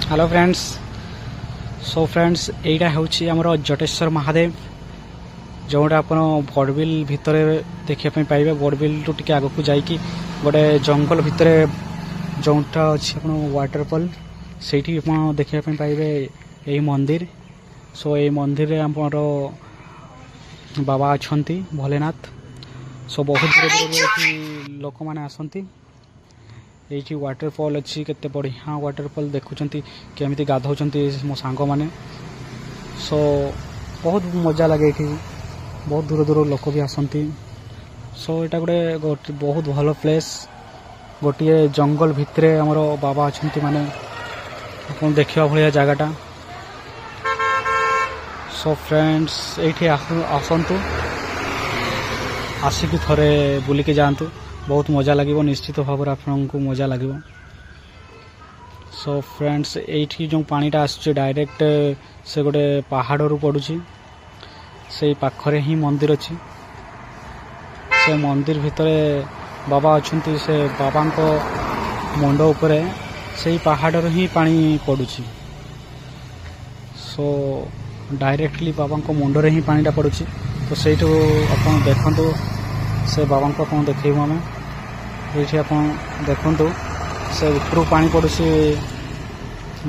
Hello friends. So friends एटा होची हमरो जटेश्वर महादेव जोटा आप बड़बिल भितर देखा पाइबे। बड़बिल टू टी आग को जाकि गोटे जंगल भितर जोटा अच्छी वाटरफॉल से देखा पाइबे यही मंदिर। सो ये मंदिर रे हमरो बाबा अच्छा भोलेनाथ। सो बहुत दूर दूर लोक मैंने आसती। ये वाटरफॉल अच्छी केते बढ़िया वाटरफॉल देखुंत केमी गाधौं मो सांग मैंने। सो बहुत मजा लगे ये बहुत दूर दूर लोक भी आसती। सो यहाँ गोटे बहुत भल प्लेस गोटे जंगल भितर आमर बाबा अच्छा माने देखा भाया जगटा। सो फ्रेंड्स ये आसतु आसिक थरे बुलिके जातु बहुत मजा लगे निश्चित भाव आपको मजा लगे। सो फ्रेंड्स ये जो पानीटा आस डायरेक्ट से गोटे पहाड़ रू पड़ुची से पाखरे ही मंदिर अच्छी। से मंदिर भितर बाबा अच्छा से बाबा मुंड उपरे से पहाड़ ही पानी पड़ुची। सो डायरेक्टली बाबा मुंड रे ही पानीटा पड़ुची। तो से आप देखु से बाबा को कौन देखू आम ये आप देखु से ऊपर पानी पड़ू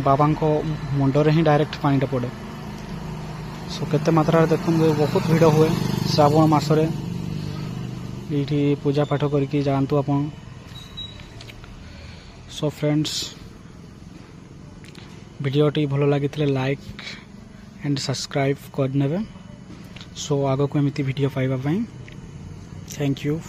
बाबा मुंडरे ही डायरेक्ट पानीटा पड़े। सो केते मात्रा देखो बहुत भीड़ हुए श्रावण मासरे ये पूजा पाठ करके जातु आप। सो फ्रेंड्स वीडियोटी भल लगी लाइक एंड सब्सक्राइब करने। सो आग को एमती वीडियो पाइबा। Thank you.